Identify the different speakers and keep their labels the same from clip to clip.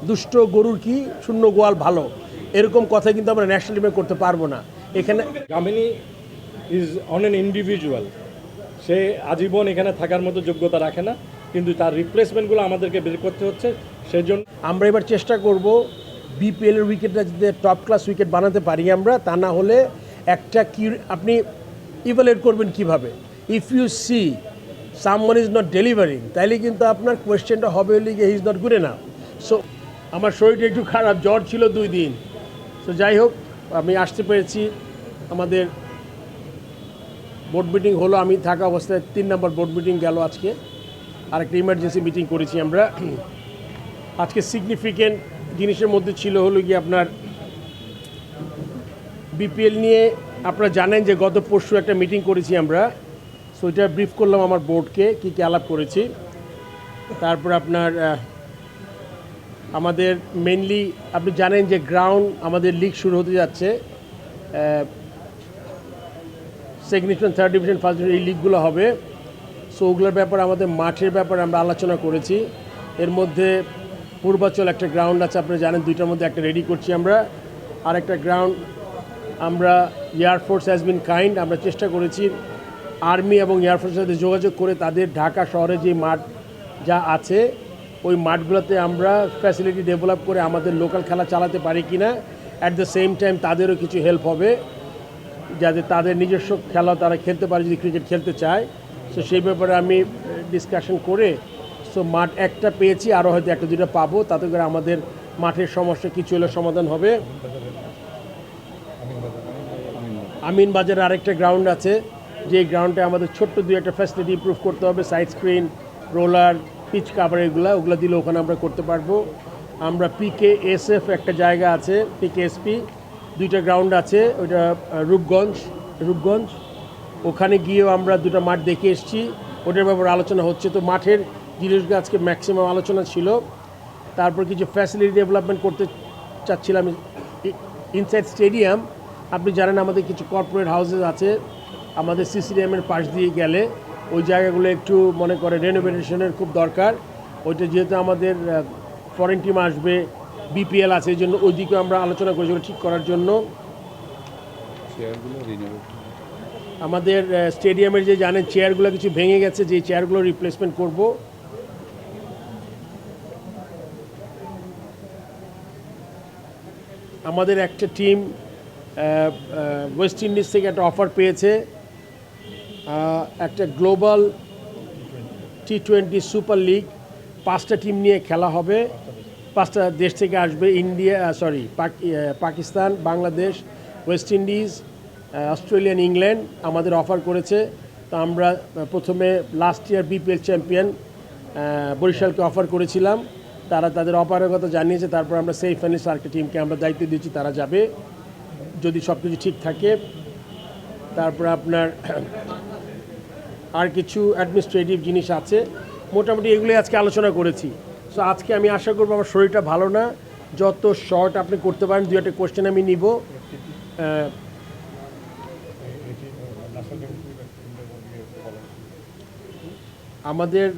Speaker 1: দুষ্ট গরুর কি শূন্য গোয়াল ভালো, এরকম কথা কিন্তু আমরা ন্যাশনাল টিমে করতে পারবো না। এখানে
Speaker 2: Gamini is on an individual, সে আজীবন এখানে থাকার মতো যোগ্যতা রাখে না, কিন্তু তার রিপ্লেসমেন্টগুলো আমাদেরকে বের করতে হচ্ছে। সেই জন্য
Speaker 1: আমরা এবার চেষ্টা করব বিপিএলের উইকেটটা যদি টপ ক্লাস উইকেট বানাতে পারি আমরা, তা না হলে একটা কি আপনি ইভ্যালুয়েট করবেন কিভাবে, if you see someone is not delivering, তাইলে কিন্তু আপনার কোয়েশ্চেনটা হবে হলে he is not good enough. So আমার শরীরটা একটু খারাপ, জ্বর ছিল 2 দিন। তো যাই হোক, আমি আসতে পেরেছি। আমাদের বোর্ড মিটিং হলো, আমি থাকা অবস্থায় 3 নম্বর বোর্ড মিটিং গেল আজকে, আরেকটা ইমার্জেন্সি মিটিং করেছি আমরা। আজকে সিগনিফিকেন্ট জিনিসের মধ্যে ছিল হলো গিয়ে আপনার বিপিএল নিয়ে। আপনারা জানেন যে গত পরশু একটা মিটিং করেছি আমরা, সো এটা ব্রিফ করলাম আমার বোর্ডকে কী কী আলাপ করেছি। তারপর আপনার আমাদের মেনলি আপনি জানেন যে গ্রাউন্ড আমাদের লিগ শুরু হতে যাচ্ছে, second division, third division, first division, এই লিগগুলো হবে। সো ওগুলোর ব্যাপারে আমাদের মাঠের ব্যাপারে আমরা আলোচনা করেছি। এর মধ্যে পূর্বাচল একটা গ্রাউন্ড আছে, আপনারা জানেন, 2টার মধ্যে একটা রেডি করছি আমরা। আর একটা গ্রাউন্ড আমরা এয়ারফোর্স হ্যাজ বিন কাইন্ড, আমরা চেষ্টা করেছি আর্মি এবং এয়ারফোর্সের সাথে যোগাযোগ করে তাদের ঢাকা শহরে যে মাঠ যা আছে ওই মাঠগুলোতে আমরা ফ্যাসিলিটি ডেভেলপ করে আমাদের লোকাল খেলা চালাতে পারি কি না। অ্যাট দ্য সেম টাইম তাদেরও কিছু হেল্প হবে, যাতে তাদের নিজস্ব খেলা তারা খেলতে পারে যদি ক্রিকেট খেলতে চায়। সো সেই ব্যাপারে আমি ডিসকাশন করে সো মাঠ একটা পেয়েছি, আরও হয়তো 1-2টা পাবো, তাতে করে আমাদের মাঠের সমস্যা কিছু হলে সমাধান হবে। আমিন বাজারে আরেকটা গ্রাউন্ড আছে, যে গ্রাউন্ডে আমাদের ছোট্ট 2-একটা ফ্যাসিলিটি ইমপ্রুভ করতে হবে, side screen, roller, pitch cover, ওগুলো দিলে ওখানে আমরা করতে পারবো। আমরা PKSF একটা জায়গা আছে, PKSP 2টা গ্রাউন্ড আছে, ওইটা রূপগঞ্জ, ওখানে গিয়েও আমরা 2টা মাঠ দেখে এসেছি, ওটার ব্যাপারে আলোচনা হচ্ছে। তো মাঠের জিনিসগুলো আজকে ম্যাক্সিমাম আলোচনা ছিল। তারপর কিছু ফ্যাসিলিটি ডেভেলপমেন্ট করতে চাচ্ছিলাম ইনসাইড স্টেডিয়াম। আপনি জানেন আমাদের কিছু কর্পোরেট হাউসেস আছে আমাদের CCDM-এর পাশ দিয়ে গেলে, ওই জায়গাগুলো একটু মনে করে রেনোভেশনের খুব দরকার। ওইটা যেহেতু আমাদের ফরেন টিম আসবে, বিপিএল আছে, এই জন্য ওই দিকে আমরা আলোচনা করেছি ঠিক করার জন্য। আমাদের স্টেডিয়ামের যে জানেন চেয়ারগুলো কিছু ভেঙে গেছে, যে চেয়ারগুলো রিপ্লেসমেন্ট করব। আমাদের একটা টিম ওয়েস্ট ইন্ডিজ থেকে একটা অফার পেয়েছে, একটা গ্লোবাল T20 সুপার লিগ, 5টা টিম নিয়ে খেলা হবে, 5টা দেশ থেকে আসবে, Pakistan, Bangladesh, West Indies, Australian, England আমাদের অফার করেছে। তো আমরা প্রথমে লাস্ট ইয়ার বিপিএল চ্যাম্পিয়ন বরিশালকে অফার করেছিলাম, তারা তাদের অফারের কথা জানিয়েছে। তারপর আমরা সেমি ফাইনালিস্ট আরেকটা টিমকে আমরা দায়িত্ব দিয়েছি, তারা যাবে যদি সব কিছু ঠিক থাকে। তারপর আপনার আর কিছু অ্যাডমিনিস্ট্রেটিভ জিনিস আছে, মোটামুটি এগুলোই আজকে আলোচনা করেছি। সো আজকে আমি আশা করবো, আমার শরীরটা ভালো না, যত শর্ট আপনি করতে পারেন, 2-একটা কোয়েশ্চেন আমি নিব। আমাদের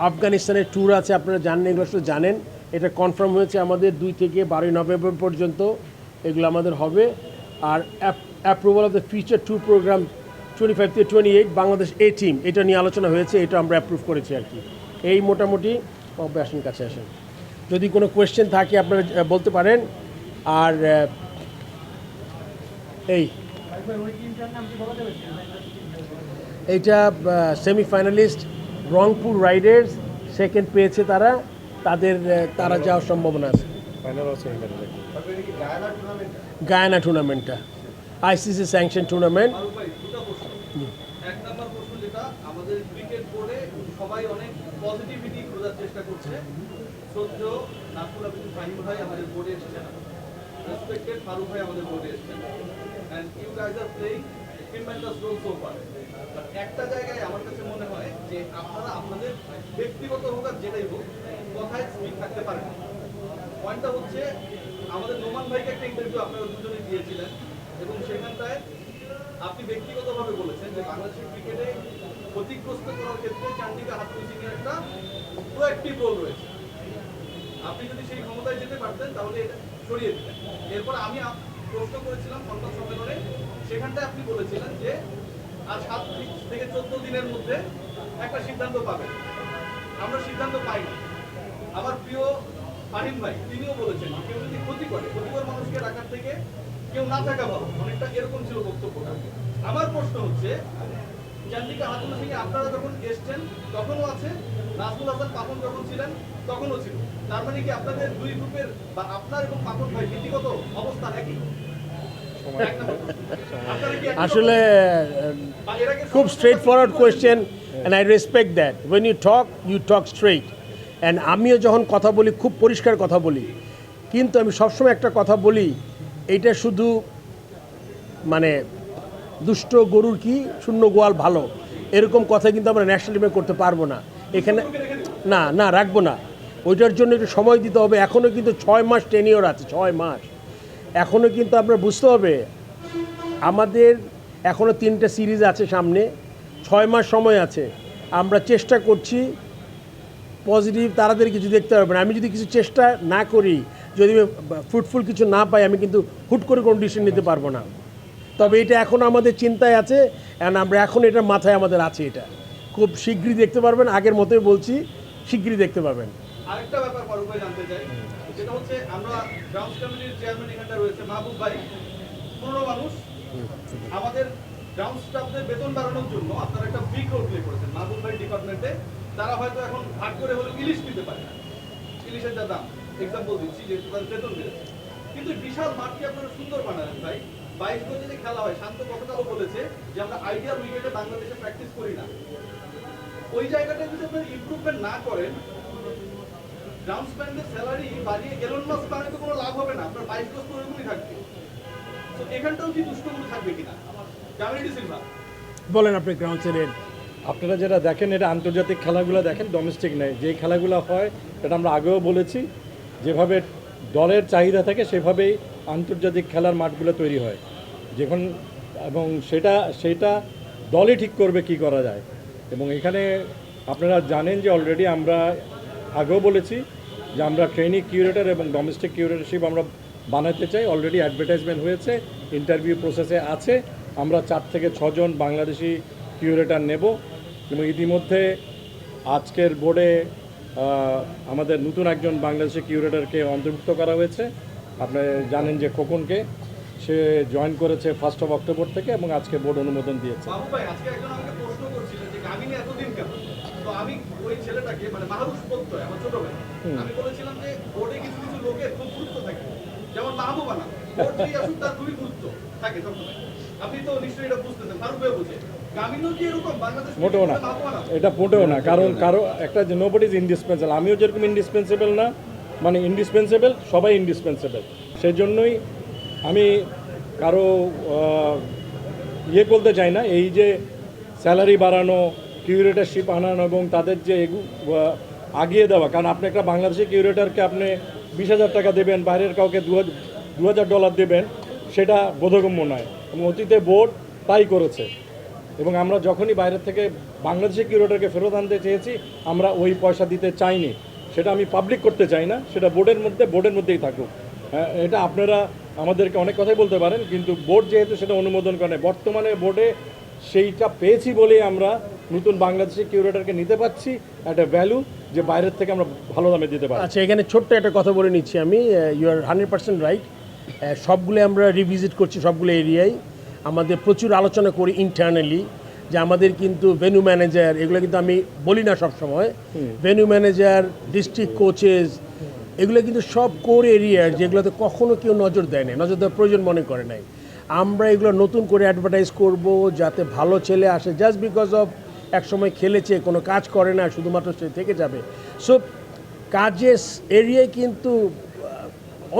Speaker 1: আফগানিস্তানের ট্যুর আছে, আপনারা জানেন, এগুলো আসলে জানেন, এটা কনফার্ম হয়েছে আমাদের 2 থেকে 12 নভেম্বর পর্যন্ত এগুলো আমাদের হবে। আর approval of the future tour programme 25 থেকে 28 বাংলাদেশ টিম, এটা নিয়ে আলোচনা হয়েছে, এটা আমরা অ্যাপ্রুভ করেছি আর কি। এই মোটামুটি আসেন, কাছে আসেন, যদি কোনো কোয়েশ্চেন থাকে আপনারা বলতে পারেন। আর এইটা সেমিফাইনালিস্ট রংপুর রাইডার্স, সেকেন্ড পেয়েছে তারা, তারা যাওয়ার সম্ভাবনা আছে। গায়ানা টুর্নামেন্টটা ICC স্যাংশন টুর্নামেন্ট।
Speaker 3: এক নাম্বার প্রশ্ন, যেটা আমাদের ক্রিকেট বোর্ডে সবাই অনেক পজিটিভিটি খোঁজার চেষ্টা করছে। শ্রদ্ধেয় নাকুল আবিদ ফাহিম ভাই আমাদের বোর্ডে এসেছেন, রেসপেক্টেড ফারুক ভাই আমাদের বোর্ডে এসেছেন, and you guys are playing tremendous role so far. But একটা জায়গায় আমার কাছে মনে হয় যে আপনারা আপনাদের ব্যক্তিগত হোক আর যেটাই হোক, কথায় স্পিক থাকতে পারেন। পয়েন্টটা হচ্ছে, আমাদের নোমান ভাইকে একটা ইন্টারভিউ আপনারা দুজনে দিয়েছিলেন, এবং সেখানটায় আপনি ব্যক্তিগতভাবে বলেছেন যে বাংলাদেশের ক্রিকেটে ক্ষতিগ্রস্ত করার ক্ষেত্রে চান্ডিকা হাতকুসিংয়ের একটা প্রোঅ্যাক্টিভ রোল রয়েছে। আপনি যদি সেই ক্ষমতায় যেতে পারতেন তাহলে এটা সরিয়ে দিতেন। এরপর আমি প্রশ্ন করেছিলাম সংবাদ সম্মেলনে, সেখানটায় আপনি বলেছিলেন যে আর 7 থেকে 14 দিনের মধ্যে একটা সিদ্ধান্ত পাবেন। আমরা সিদ্ধান্ত পাই না। আমার প্রিয় ফাহিম ভাই তিনিও বলেছেন কেউ যদি ক্ষতিকর মানুষকে রাখার থেকে কেউ না থাকা ভালো, অনেকটা এরকম ছিল বক্তব্যটা। আমার প্রশ্ন হচ্ছে, চান্দিকা হাতুন সিং আপনারা যখন এসছেন তখনও আছে, নাজমুল হাসান পাপন যখন ছিলেন তখনও ছিল। তার মানে কি আপনাদের দুই গ্রুপের বা আপনার এবং পাপন ভাই নীতিগত অবস্থান একই? এক নম্বর প্রশ্ন। আপনারা কি একই
Speaker 1: আসলে
Speaker 3: বা এর আগে
Speaker 1: খুব straightforward question and I respect that when you talk straight and আমিও যখন কথা বলি খুব পরিষ্কার কথা বলি, কিন্তু আমি সবসময় একটা কথা বলি, এইটা শুধু মানে দুষ্ট গরুর কি শূন্য গোয়াল ভালো এরকম কথা কিন্তু আমরা ন্যাশনাল টিমে করতে পারবো না এখানে। না না, রাখবো না, ওইটার জন্য একটু সময় দিতে হবে। এখনও কিন্তু 6 মাস টেনিওর আছে, 6 মাস এখনও কিন্তু আপনার বুঝতে হবে আমাদের এখনও 3টে সিরিজ আছে সামনে, 6 মাস সময় আছে। আমরা চেষ্টা করছি পজিটিভ, তাড়াতাড়ি কিছু দেখতে পারবেন। আমি যদি কিছু চেষ্টা না করি, যদি ফ্রুটফুল কিছু না পাই, আমি কিন্তু হুট করে কোনো ডিসিশন নিতে পারবো না। তবে এটা এখন আমাদের চিন্তায় আছে অ্যান্ড আমরা এখন এটা মাথায় আমাদের আছে, এটা খুব শীঘ্রই দেখতে পারবেন। আগের মতোই বলছি, শীঘ্রই দেখতে পাবেন।
Speaker 3: আরেকটা ব্যাপার ফারুক ভাই জানতে চাই, সেটা হচ্ছে আমরা গ্রাউন্ডস কমিটির চেয়ারম্যান এখানটা রয়েছে মাহবুব ভাই, পুরনো মানুষ। আমাদের গ্রাউন্ড স্টাফদের বেতন বাড়ানোর জন্য আপনারা একটা বিগ রোল প্লে করেছেন মাহবুব ভাই ডিপার্টমেন্টে। তারা হয়তো এখন ভাগ করে হলেও ইলিশ নিতে পারে না, ইলিশের যা দাম, এক্সাম্পল দিচ্ছি, যেহেতু তাদের বেতন বেড়েছে। কিন্তু বিশাল মাঠকে আপনারা সুন্দর বানালেন ভাই। 22 গজে যে খেলা হয়, শান্ত কথাটাও বলেছে যে আমরা আইডিয়াল উইকেটে বাংলাদেশে প্র্যাকটিস করি না। ওই জায়গাটা যদি আপনারা ইমপ্রুভমেন্ট না করেন, গ্রাউন্ডসম্যানদের স্যালারি বাড়িয়ে এলন মাস্ক বানাতে কোনো লাভ হবে না। আপনার 22 গজ তো ওরকমই থাকবে। তো এখানটাও কি দুষ্টগুলো থাকবে কিনা? জামিনুল সিলভা
Speaker 1: বলেন আপনি গ্রাউন্ডসের।
Speaker 2: আপনারা যেটা দেখেন এটা আন্তর্জাতিক খেলাগুলো দেখেন, ডোমেস্টিক নেই। যেই খেলাগুলো হয় এটা আমরা আগেও বলেছি, যেভাবে দলের চাহিদা থাকে সেভাবেই আন্তর্জাতিক খেলার মাঠগুলো তৈরি হয় যখন, এবং সেটা দলই ঠিক করবে কি করা যায়। এবং এখানে আপনারা জানেন যে অলরেডি আমরা আগেও বলেছি যে আমরা ট্রেনিং কিউরেটর এবং ডোমেস্টিক কিউরেটরশিপ আমরা বানাতে চাই। অলরেডি অ্যাডভার্টাইজমেন্ট হয়েছে, ইন্টারভিউ প্রসেসে আছে। আমরা 4 থেকে 6 জন বাংলাদেশি কিউরেটর নেব এবং ইতিমধ্যে আজকের বোর্ডে আমাদের নতুন একজন বাংলাদেশি কিউরেটরকে অন্তর্ভুক্ত করা হয়েছে। আপনি জানেন যে খোকনকে, সে জয়েন করেছে 1 অক্টোবর থেকে এবং আজকে বোর্ড অনুমোদন দিয়েছে।
Speaker 3: বাবু ভাই, আজকে একজন আমাকে প্রশ্ন করছিলেন যে গামিনী এতদিন কেন? তো আমি ওই ছেলেটাকে, মানে মাহবুব বলতোয় আমার ছোট ভাই, আমি বলেছিলাম যে বোর্ডে কিছু কিছু লোকের খুব গুরুত্ব থাকে, যেমন মাহবুবানা। বোর্ড যেই আসুক তার খুবই গুরুত্ব থাকে সবসময়। আপনি তো নিশ্চয়ই এটা বুঝতেছেন, ফারুক ভাই বুঝে। গামিনীও কি এরকম বাংলাদেশ
Speaker 2: মোটেও না, এটা মোটেও না। কারো একটা যে নোবডি ইজ ইন্ডিসপেন্সেবল, আমিও যেরকম ইন্ডিসপেন্সেবল না, মানে ইন্ডিসপেন্সেবল, সবাই ইন্ডিসপেন্সেবল। সেই জন্যই আমি কারো বলতে চাই না। এই যে স্যালারি বাড়ানো, কিউরেটরশিপ আনানো এবং তাদের যে আগিয়ে দেওয়া, কারণ আপনি একটা বাংলাদেশি কিউরেটরকে আপনি 20,000 টাকা দেবেন, বাইরের কাউকে $2,000 দেবেন, সেটা বোধগম্য নয়। এবং অতীতে বোর্ড তাই করেছে। এবং আমরা যখনই বাইরের থেকে বাংলাদেশি কিউরেটরকে ফেরত আনতে চেয়েছি, আমরা ওই পয়সা দিতে চাইনি। সেটা আমি পাবলিক করতে চাই না, সেটা বোর্ডের মধ্যেই থাকুক। এটা আপনারা আমাদেরকে অনেক কথাই বলতে পারেন, কিন্তু বোর্ড যেহেতু সেটা অনুমোদন করে, বর্তমানে বোর্ডে সেইটা পেয়েছি বলেই আমরা নতুন বাংলাদেশি কিউরেটরকে নিতে পারছি একটা ভ্যালু, যে বাইরের থেকে আমরা ভালো দামে দিতে পারি।
Speaker 1: আচ্ছা, এখানে ছোট্ট একটা কথা বলে নিচ্ছি আমি। You are 100% right. সবগুলো আমরা রিভিজিট করছি, সবগুলো এরিয়ায় আমাদের প্রচুর আলোচনা করি ইন্টারনালি, যে আমাদের কিন্তু ভেন্যু ম্যানেজার, এগুলো কিন্তু আমি বলি না সব সময়, ভেন্যু ম্যানেজার, ডিস্ট্রিক্ট কোচেস, এগুলো কিন্তু সব কোর এরিয়ার, যেগুলোতে কখনো কেউ নজর দেয় না, নজর দেওয়ার প্রয়োজন মনে করে নাই। আমরা এগুলো নতুন করে অ্যাডভার্টাইজ করব, যাতে ভালো ছেলে আসে। জাস্ট বিকজ অফ একসময় খেলেছে, কোনো কাজ করে না, শুধুমাত্র সে থেকে যাবে। সো কাজের এরিয়ায় কিন্তু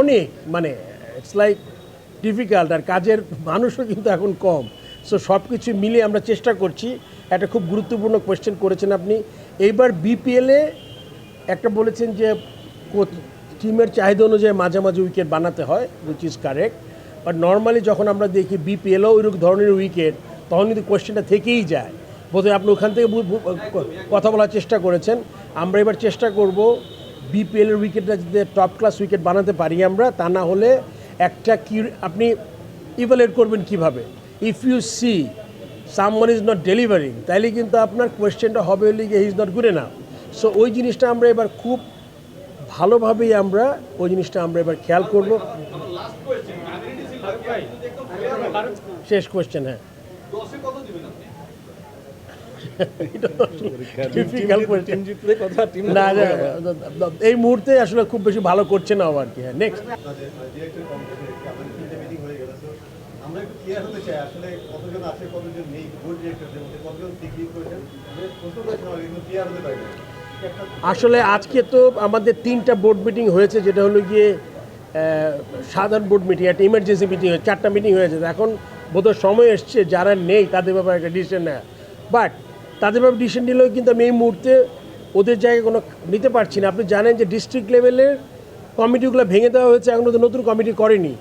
Speaker 1: অনেক, মানে ইটস লাইক ডিফিকাল্ট, আর কাজের মানুষও কিন্তু এখন কম। সো সব কিছু মিলে আমরা চেষ্টা করছি। একটা খুব গুরুত্বপূর্ণ কোয়েশ্চেন করেছেন আপনি। এইবার বিপিএলে একটা বলেছেন যে টিমের চাহিদা অনুযায়ী মাঝে মাঝে উইকেট বানাতে হয়, which is correct. But normally যখন আমরা দেখি বিপিএলও ওইরকম ধরনের উইকেট, তখন কিন্তু কোয়েশ্চেনটা থেকেই যায়। বোধহয় আপনি ওখান থেকে কথা বলার চেষ্টা করেছেন। আমরা এবার চেষ্টা করব বিপিএলের উইকেটটা যাতে টপ ক্লাস উইকেট বানাতে পারি আমরা, তা না হলে একটা কি আপনি ইভ্যালুয়েট করবেন কিভাবে? If you see someone is not delivering, তাইলে কিন্তু আপনার কোয়েশ্চেনটা হবে হলে he is not good enough. So ওই জিনিসটা আমরা এবার খুব ভালোভাবেই আমরা ওই জিনিসটা আমরা এবার খেয়াল করবো।
Speaker 3: লাস্ট কোয়েশ্চেন, ম্যাগনেটি সিলভার ভাই যদি একদম ক্লিয়ার হয়,
Speaker 1: শেষ কোয়েশ্চেন, হ্যাঁ।
Speaker 3: 10-এ কত দিবেন আপনি?
Speaker 1: Difficult question.
Speaker 2: টিম জিতলে কথা, টিম
Speaker 1: না এই মুহূর্তে আসলে খুব বেশি ভালো করছে না আর কি। হ্যাঁ, নেক্সট।
Speaker 4: ডিরেক্টর কমিটি আমাদের তিনটে মিটিং হয়ে গেল, তো আমরা একটু ক্লিয়ার হতে চাই আসলে কতজন আছে কতজন নেই, বোর্ড ডিরেক্টরদের মধ্যে কতজন সিগনিং করেছেন, প্রশ্ন করেছেন আমরা কিন্তু ক্লিয়ার হতে পারি না।
Speaker 1: আসলে আজকে তো আমাদের 3টা বোর্ড মিটিং হয়েছে, যেটা হলো গিয়ে সাধারণ বোর্ড মিটিং, একটা ইমার্জেন্সি মিটিং হয়েছে, 4টা মিটিং হয়েছে। এখন বোধহয় সময় এসছে যারা নেই তাদের ব্যাপারে একটা ডিসিশন নেয়। বাট তাদের ব্যাপারে ডিসিশন নিলেও কিন্তু আমি এই মুহূর্তে ওদের জায়গায় কোনো নিতে পারছি না। আপনি জানেন যে ডিস্ট্রিক্ট লেভেলের কমিটিগুলো ভেঙে দেওয়া হয়েছে, এখনও তো নতুন কমিটি করেনি।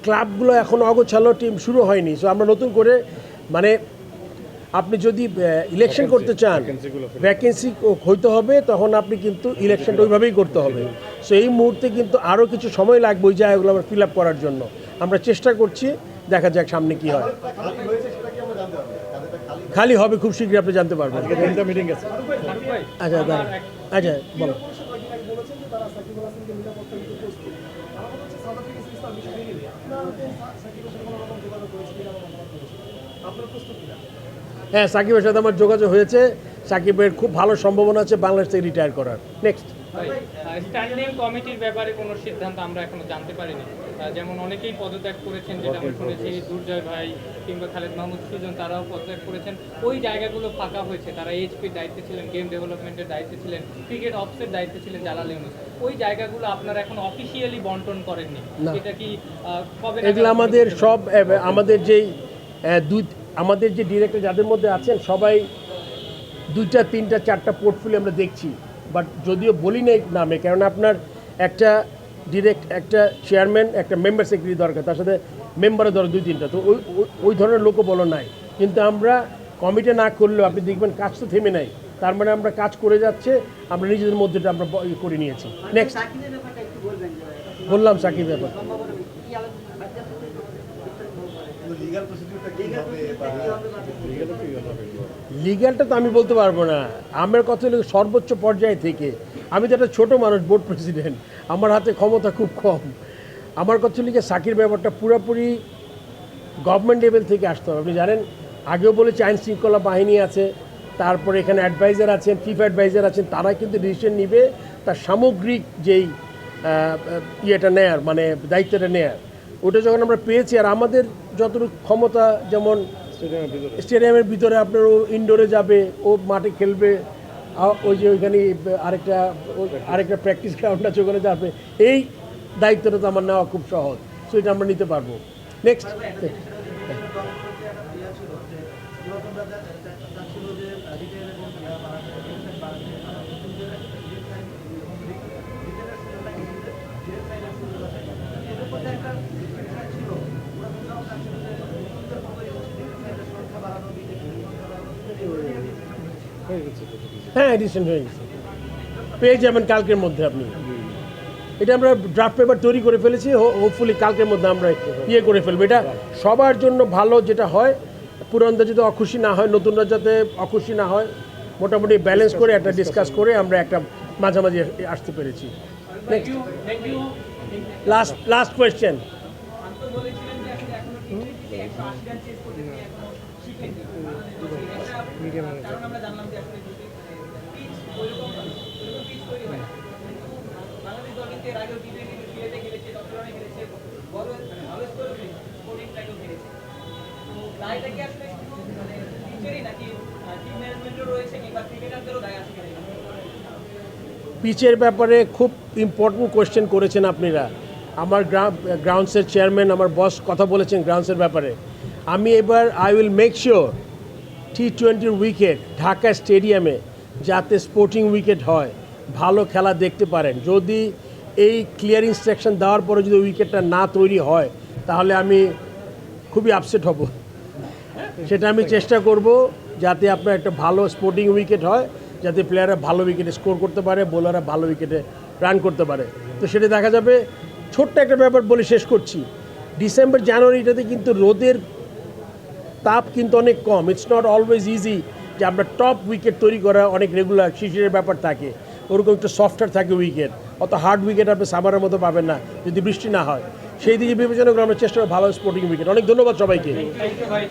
Speaker 1: ক্লাবগুলো এখন অগোছালো, টিম শুরু হয়নি। সো আমরা নতুন করে মানে আপনি যদি ইলেকশন করতে চান, ভ্যাকেন্সি হইতে হবে, তখন আপনি কিন্তু ইলেকশনটা ওইভাবেই করতে হবে। সো এই মুহূর্তে কিন্তু আরও কিছু সময় লাগবে ওই জায়গাগুলো আমরা ফিল আপ করার জন্য। আমরা চেষ্টা করছি, দেখা যাক সামনে কি হয়।
Speaker 4: খালি হয়েছে সেটা কি আমরা জানতে পারবো? তাদেরটা খালি
Speaker 1: খালি হবে খুব শীঘ্রই, আপনি জানতে পারবেন।
Speaker 2: আজকে 3টা মিটিং আছে।
Speaker 1: আচ্ছা দাঁড়ান, আচ্ছা বলো। হ্যাঁ, সাকিবের সাথে আমার যোগাযোগ হয়েছে। সাকিবের খুব ভালো সম্ভাবনা আছে বাংলাদেশ থেকে রিটায়ার করার। নেক্সট।
Speaker 5: স্ট্যান্ডিং কমিটির ব্যাপারে কোনো সিদ্ধান্ত আমরা এখনো জানতে পারিনি। যেমন অনেকেই পদত্যাগ করেছেন, যেটা আমরা শুনেছি, দুর্জয় ভাই কিংবা খালেদ মাহমুদ সুজন তারাও পদত্যাগ করেছেন। ওই জায়গাগুলো ফাঁকা হয়েছে। তারা এইচপির দায়িত্বে ছিলেন, গেম ডেভেলপমেন্টের দায়িত্বে ছিলেন, ক্রিকেট অফিসের দায়িত্বে ছিলেন জালাল ইউনুস। ওই জায়গাগুলো আপনারা এখন অফিসিয়ালি বন্টন করেননি, এটা কি কবে?
Speaker 1: এগুলো আমাদের সব আমাদের যেই আমাদের যে ডিরেক্টর যাদের মধ্যে আছেন সবাই 2টা 3টা 4টা পোর্টফোলিও আমরা দেখছি। বাট যদিও বলি না নামে, কারণ আপনার একটা একটা চেয়ারম্যান, একটা মেম্বার সেক্রেটারি দরকার, তার সাথে মেম্বারের দরকার 2-3টা। তো ওই ধরনের লোকও বলো নাই। কিন্তু আমরা কমিটি না করলেও আপনি দেখবেন কাজ তো থেমে নাই। তার মানে আমরা কাজ করে যাচ্ছে, আমরা নিজেদের মধ্যে আমরা করে নিয়েছি। নেক্সট বললাম সাকিব ব্যাপার।
Speaker 4: লিগাল প্রসিডিউরটা কি হবে বা
Speaker 1: লিগ্যালটা তো আমি বলতে পারবো না। আমার কথা হলো সর্বোচ্চ পর্যায়ে থেকে, আমি তো একটা ছোটো মানুষ, বোর্ড প্রেসিডেন্ট, আমার হাতে ক্ষমতা খুব কম। আমার কথা হলো যে সাকির ব্যাপারটা পুরোপুরি গভর্নমেন্ট লেভেল থেকে আসতে হবে। আপনি জানেন, আগেও বলেছি আইন শৃঙ্খলা বাহিনী আছে, তারপরে এখানে অ্যাডভাইজার আছেন, চিফ অ্যাডভাইজার আছেন, তারা কিন্তু ডিসিশন নিবে তার সামগ্রিক যেই ইয়েটা নেয়ার, মানে দায়িত্বটা নেয়ার। ওটা যখন আমরা পেয়েছি, আর আমাদের যতটুকু ক্ষমতা, যেমন স্টেডিয়ামের ভিতরে আপনার ও ইনডোরে যাবে, ও মাঠে খেলবে, ওই যে ওইখানে আরেকটা প্র্যাকটিস গ্রাউন্ড আছে, ওখানে যাবে, এই দায়িত্বটা তো আমার নেওয়া খুব সহজ। সো এটা আমরা নিতে পারবো। নেক্সট। হ্যাঁ, রিসেন্ট হয়ে গেছে, পেয়ে যাবেন কালকের মধ্যে আপনি। এটা আমরা ড্রাফট পেপার তৈরি করে ফেলেছি, হোপফুলি কালকের মধ্যে আমরা ইয়ে করে ফেলবো। এটা সবার জন্য ভালো, যেটা হয় পুরানরা যাতে অখুশি না হয়, নতুনরা যাতে অখুশি না হয়, মোটামুটি ব্যালেন্স করে একটা ডিসকাস করে আমরা একটা মাঝামাঝি আসতে পেরেছি। Next last question. পিচের ব্যাপারে খুব ইম্পর্টেন্ট কোয়েশ্চেন করেছেন আপনারা। আমার গ্রাউন্ডসের চেয়ারম্যান, আমার বস কথা বলেছেন গ্রাউন্ডসের ব্যাপারে। আমি এবার I will make sure T20 wicket Dhaka স্টেডিয়ামে যাতে স্পোর্টিং উইকেট হয়, ভালো খেলা দেখতে পারেন। যদি এই ক্লিয়ার ইনস্ট্রাকশন দেওয়ার পরে যদি উইকেটটা না তৈরি হয়, তাহলে আমি খুবই আপসেট হব। সেটা আমি চেষ্টা করব যাতে আপনার একটা ভালো স্পোর্টিং উইকেট হয়, যাতে প্লেয়াররা ভালো উইকেটে স্কোর করতে পারে, বোলাররা ভালো উইকেটে রান করতে পারে। তো সেটা দেখা যাবে। ছোট্ট একটা ব্যাপার বলে শেষ করছি, ডিসেম্বর জানুয়ারিটাতে কিন্তু রোদের তাপ কিন্তু অনেক কম। ইটস নট অলওয়েজ ইজি যে আমরা টপ উইকেট তৈরি করা অনেক রেগুলার শিশিরের ব্যাপার থাকে, ওরকম একটু সফটওয়্যার থাকে উইকেট, অত হার্ড উইকেট আপনি সামারের মতো পাবেন না যদি বৃষ্টি না হয়। সেই দিকে বিবেচনা করে আমরা চেষ্টা করি ভালো স্পোর্টিং উইকেট। অনেক ধন্যবাদ সবাইকে।
Speaker 5: থ্যাংক ইউ ভাই।